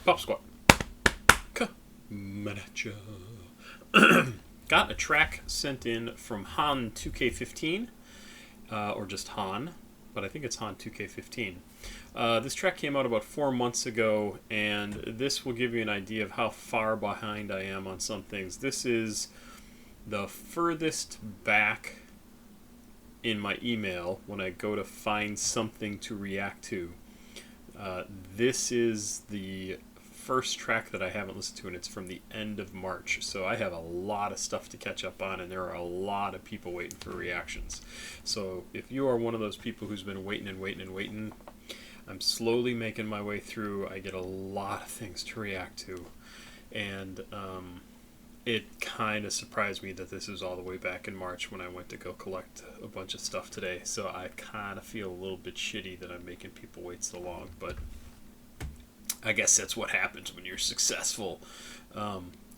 Papasquatjon coming at ya. Got a track sent in from han2k15, or just Han, but I think it's han2k15. This track came out about 4 months ago, and this will give you an idea of how far behind I am on some things. This is the furthest back in my email when I go to find something to react to. This is the first track that I haven't listened to, and it's from the end of March. So I have a lot of stuff to catch up on, and there are a lot of people waiting for reactions. So if you are one of those people who's been waiting and waiting and waiting, I'm slowly making my way through. I get a lot of things to react to, and it kind of surprised me that this is all the way back in March when I went to go collect a bunch of stuff today. So I kind of feel a little bit shitty that I'm making people wait so long, but I guess that's what happens when you're successful.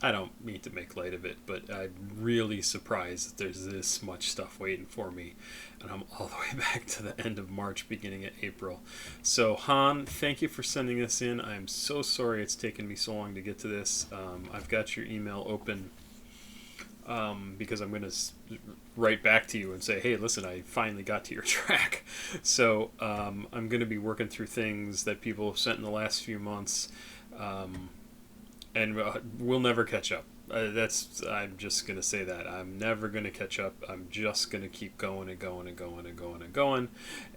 I don't mean to make light of it, but I'm really surprised that there's this much stuff waiting for me, and I'm all the way back to the end of March, beginning of April. So Han, thank you for sending this in. I'm so sorry it's taken me so long to get to this. I've got your email open because I'm going to write back to you and say, hey, listen, I finally got to your track. So I'm going to be working through things that people have sent in the last few months, and we'll never catch up. I'm just going to say that. I'm never going to catch up. I'm just going to keep going and going and going and going and going.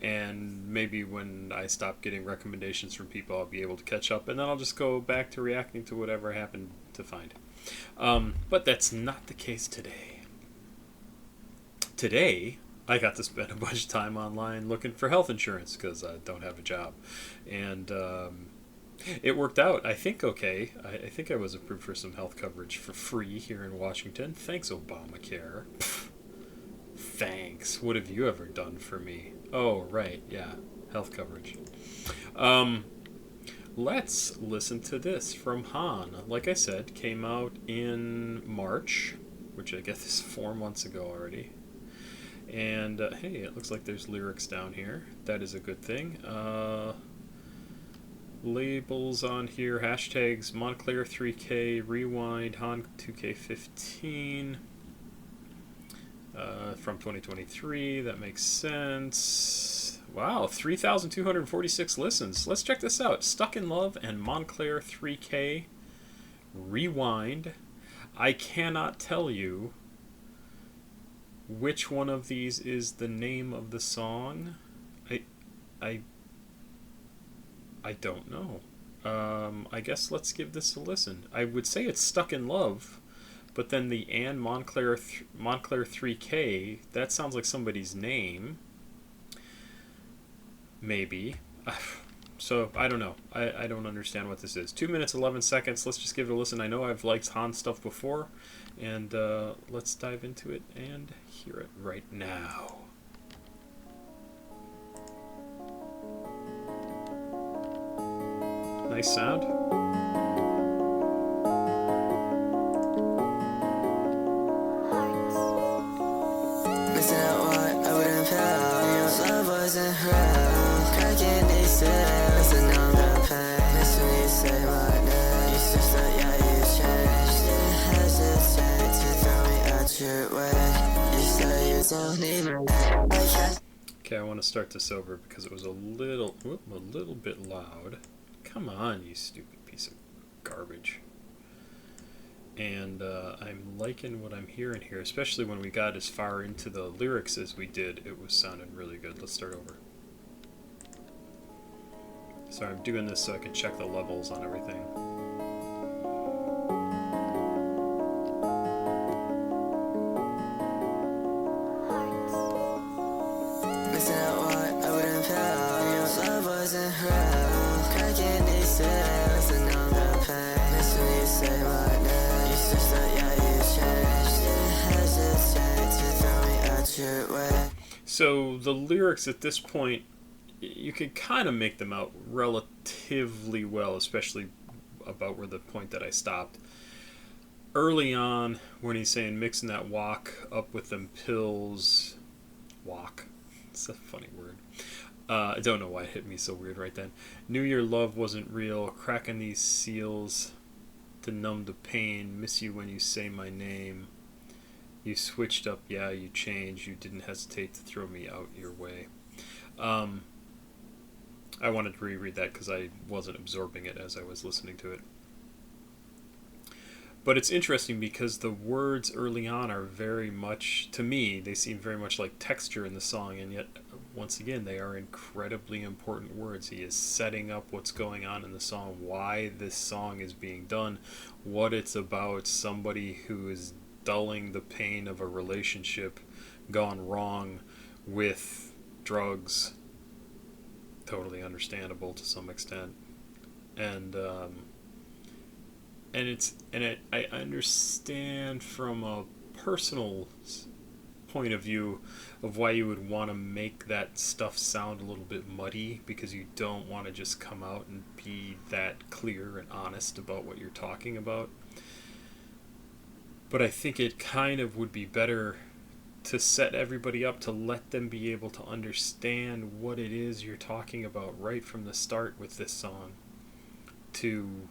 And maybe when I stop getting recommendations from people, I'll be able to catch up, and then I'll just go back to reacting to whatever I happen to find. But that's not the case today. Today, I got to spend a bunch of time online looking for health insurance because I don't have a job. And it worked out, I think, okay. I think I was approved for some health coverage for free here in Washington. Thanks, Obamacare. Thanks. What have you ever done for me? Oh, right, yeah, health coverage. Let's listen to this from Han. Like I said, came out in March, which I guess is 4 months ago already. And, hey, it looks like there's lyrics down here. That is a good thing. Labels on here, hashtags moncler3k, rewind, han2k15, from 2023, that makes sense. Wow, 3,246 listens. Let's check this out. Stuck in Love and moncler3k, rewind. I cannot tell you which one of these is the name of the song. I don't know. I guess let's give this a listen. I would say it's Stuck in Love, but then the and moncler3k, that sounds like somebody's name. Maybe. So, I don't know. I don't understand what this is. 2 minutes, 11 seconds. Let's just give it a listen. I know I've liked Han stuff before, and let's dive into it and hear it right now. Nice sound. Missing out what I wouldn't feel. Your love wasn't real. Cracking these sales and all the pain. Miss when you say my name. You switched up, yeah, you changed. Didn't hesitate to throw me out your way. You say you don't need me. Okay, I want to start this over because it was a little bit loud. Come on, you stupid piece of garbage. And I'm liking what I'm hearing here, especially when we got as far into the lyrics as we did. It was sounding really good. Let's start over. Sorry, I'm doing this so I can check the levels on everything. Missing out what I wouldn't feel. Your love wasn't real. Cracking these sales and all the pain. Miss when you say my name. You switched up, yeah, you changed. Didn't hesitate to throw me out your way. So the lyrics at this point, you could kind of make them out relatively well, especially about where the point that I stopped. Early on, when he's saying mixing that walk up with them pills, walk, it's a funny word, I don't know why it hit me so weird right then. Knew your love wasn't real, cracking these seals to numb the pain, miss you when you say my name. You switched up, yeah, you changed, you didn't hesitate to throw me out your way. I wanted to reread that because I wasn't absorbing it as I was listening to it. But it's interesting because the words early on are very much, to me, they seem very much like texture in the song, and yet, once again, they are incredibly important words. He is setting up what's going on in the song, why this song is being done, what it's about, somebody who is dulling the pain of a relationship gone wrong with drugs. Totally understandable to some extent. I understand from a personal point of view of why you would want to make that stuff sound a little bit muddy, because you don't want to just come out and be that clear and honest about what you're talking about. But I think it kind of would be better to set everybody up to let them be able to understand what it is you're talking about right from the start with this song, to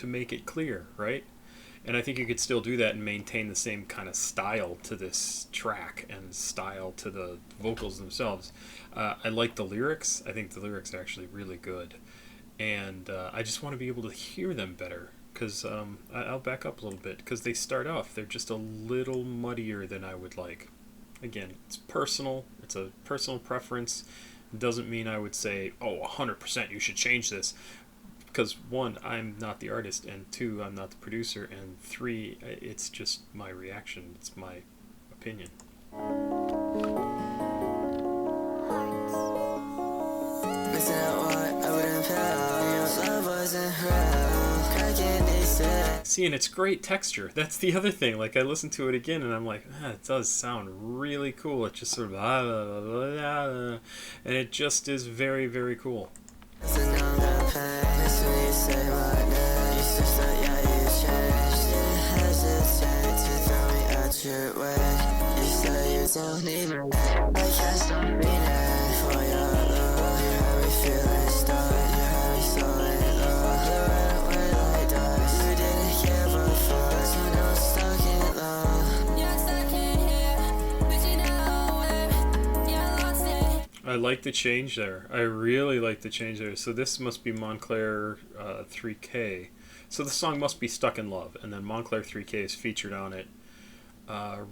make it clear, right? And I think you could still do that and maintain the same kind of style to this track and style to the vocals themselves. I like the lyrics. I think the lyrics are actually really good, and I just want to be able to hear them better, because I'll back up a little bit, because they start off, they're just a little muddier than I would like. Again, it's personal. It's a personal preference. It doesn't mean I would say, oh, 100% you should change this. Because, one, I'm not the artist, and two, I'm not the producer, and three, it's just my reaction. It's my opinion. See, and it's great texture. That's the other thing. Like, I listened to it again, and I'm like, it does sound really cool. It just sort of, and it just is very, very cool. I like the change there. I really like the change there. So this must be moncler3k. So the song must be Stuck in Love, and then moncler3k is featured on it.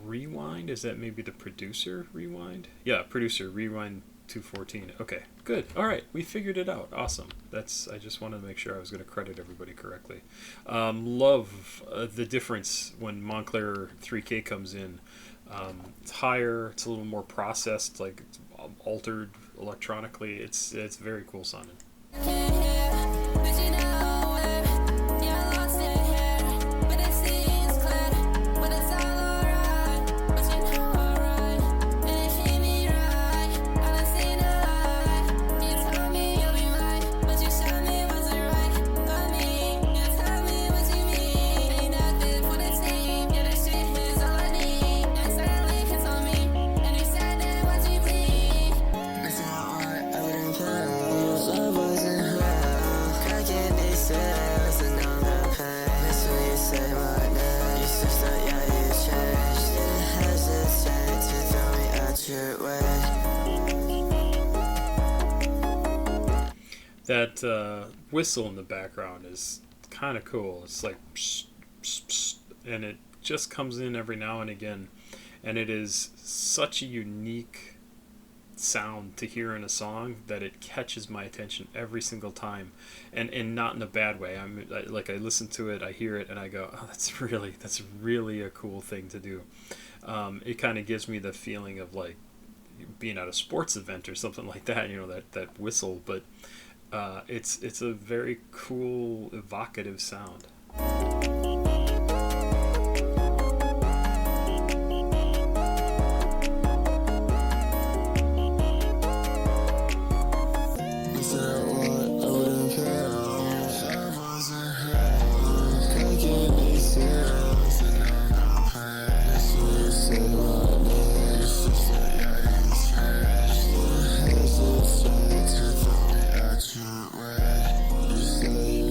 Rewind, is that maybe the producer? Rewind? Yeah, producer, Rewind 214. Okay, good. All right, we figured it out. Awesome. I just wanted to make sure I was going to credit everybody correctly. Love the difference when moncler3k comes in. It's higher, it's a little more processed, like it's altered electronically. It's very cool sounding. That whistle in the background is kind of cool. It's like psh, psh, psh, and it just comes in every now and again, and it is such a unique sound to hear in a song that it catches my attention every single time, and not in a bad way. I listen to it, I hear it, and I go, oh, that's really a cool thing to do. It kind of gives me the feeling of like being at a sports event or something like that, that whistle, but it's a very cool, evocative sound.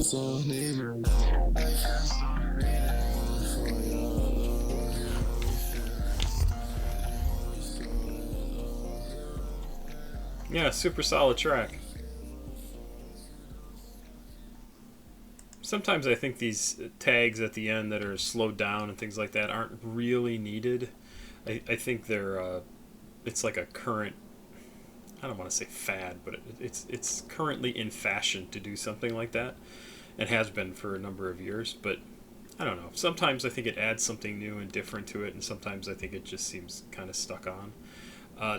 just don't even know. I can't stop breathing for your love. Yeah, super solid track. Sometimes I think these tags at the end that are slowed down and things like that aren't really needed. I think they're it's like a current, I don't want to say fad, but it's currently in fashion to do something like that. It has been for a number of years, but I don't know. Sometimes I think it adds something new and different to it, and sometimes I think it just seems kind of stuck on.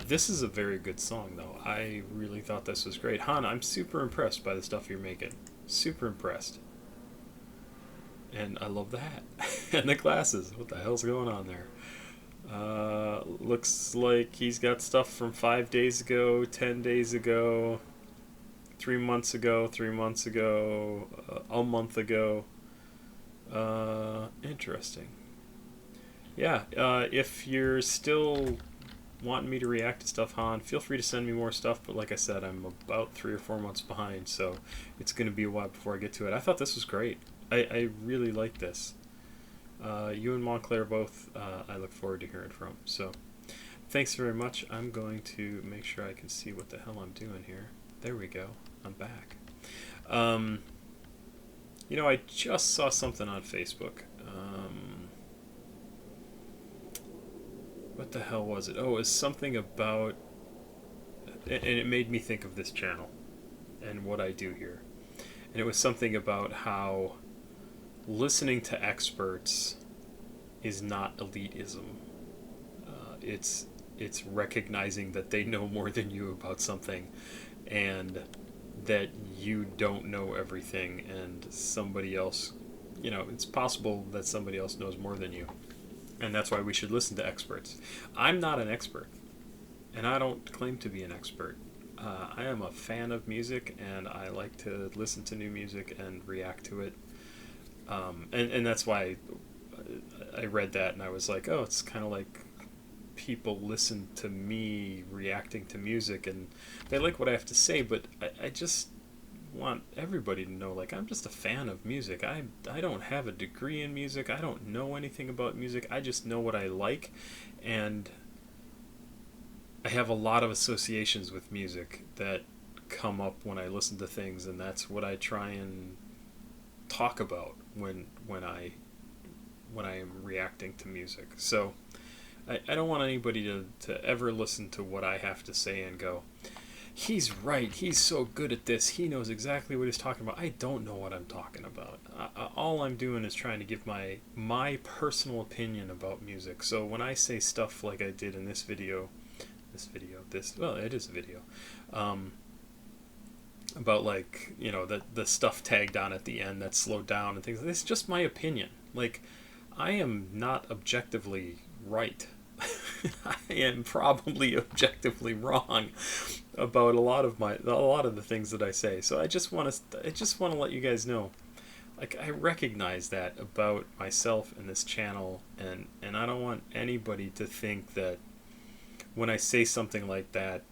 This is a very good song, though. I really thought this was great. Han, I'm super impressed by the stuff you're making. Super impressed. And I love the hat. And the glasses. What the hell's going on there? Looks like he's got stuff from 5 days ago, 10 days ago, 3 months ago, 3 months ago, a month ago. Interesting. Yeah, if you're still wanting me to react to stuff, Han, feel free to send me more stuff, but like I said, I'm about 3 or 4 months behind, so it's going to be a while before I get to it. I thought this was great. I really like this. You and Moncler both, I look forward to hearing from. So, thanks very much. I'm going to make sure I can see what the hell I'm doing here. There we go. I'm back. You know, I just saw something on Facebook. What the hell was it? Oh, it was something about... And it made me think of this channel and what I do here. And it was something about how listening to experts is not elitism. It's recognizing that they know more than you about something, and that you don't know everything, and somebody else, you know, it's possible that somebody else knows more than you, and that's why we should listen to experts. I'm not an expert, and I don't claim to be an expert. I am a fan of music, and I like to listen to new music and react to it. And that's why I read that and I was like, oh, it's kind of like people listen to me reacting to music and they like what I have to say, but I just want everybody to know, like, I'm just a fan of music. I don't have a degree in music. I don't know anything about music. I just know what I like, and I have a lot of associations with music that come up when I listen to things, and that's what I try and talk about when I am reacting to music. So I don't want anybody to ever listen to what I have to say and go, he's right, he's so good at this, he knows exactly what he's talking about. I don't know what I'm talking about. All I'm doing is trying to give my personal opinion about music. So when I say stuff like I did in this video, well, it is a video, about, like, you know, the stuff tagged on at the end that's slowed down and things. It's just my opinion. Like, I am not objectively right. I am probably objectively wrong about a lot of the things that I say. So I just want to let you guys know, like, I recognize that about myself and this channel, and I don't want anybody to think that when I say something like that,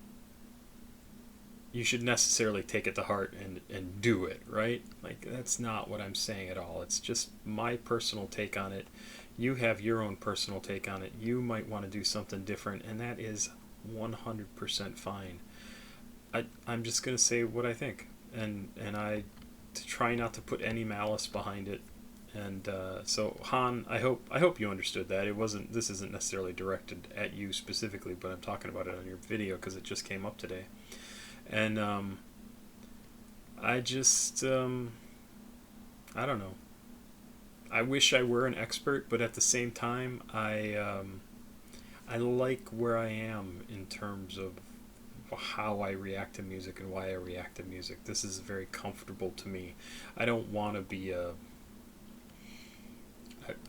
you should necessarily take it to heart and do it, right? Like, that's not what I'm saying at all. It's just my personal take on it. You have your own personal take on it. You might want to do something different, and that is 100% fine. I'm just going to say what I think, and I try not to put any malice behind it. And so, Han, I hope you understood that. This isn't necessarily directed at you specifically, but I'm talking about it on your video because it just came up today. And I just, I don't know. I wish I were an expert, but at the same time, I like where I am in terms of how I react to music and why I react to music. This is very comfortable to me. I don't want to be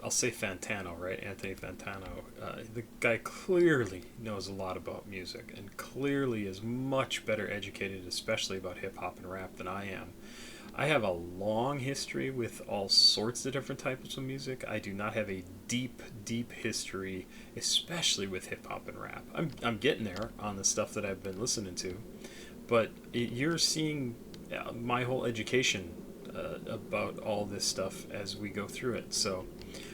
I'll say Fantano, right? Anthony Fantano. The guy clearly knows a lot about music and clearly is much better educated, especially about hip-hop and rap, than I am. I have a long history with all sorts of different types of music. I do not have a deep, deep history, especially with hip-hop and rap. I'm getting there on the stuff that I've been listening to, but you're seeing my whole education about all this stuff as we go through it. So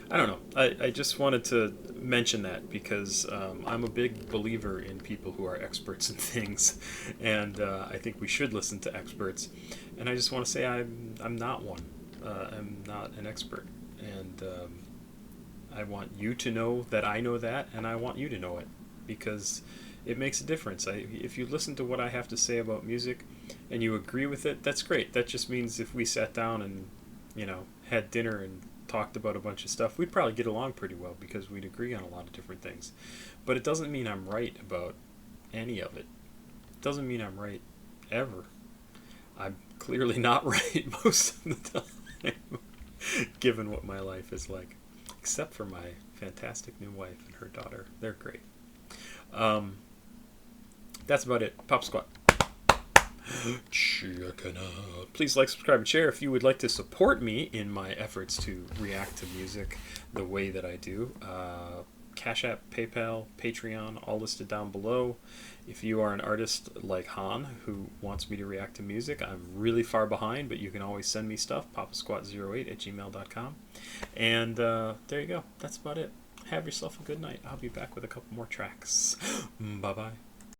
I don't know. I just wanted to mention that because I'm a big believer in people who are experts in things, and I think we should listen to experts. And I just want to say I'm not one. I'm not an expert, and I want you to know that I know that, and I want you to know it because it makes a difference. If you listen to what I have to say about music and you agree with it, that's great. That just means if we sat down and, had dinner and talked about a bunch of stuff, we'd probably get along pretty well because we'd agree on a lot of different things. But it doesn't mean I'm right about any of it. It doesn't mean I'm right ever. I'm clearly not right most of the time, given what my life is like. Except for my fantastic new wife and her daughter. They're great. That's about it. Pop Squat. Check it out. Please like, subscribe, and share if you would like to support me in my efforts to react to music the way that I do. CashApp, PayPal, Patreon, all listed down below. If you are an artist like Han who wants me to react to music, I'm really far behind, but you can always send me stuff, papasquatjon@gmail.com. And there you go. That's about it. Have yourself a good night. I'll be back with a couple more tracks. Bye-bye.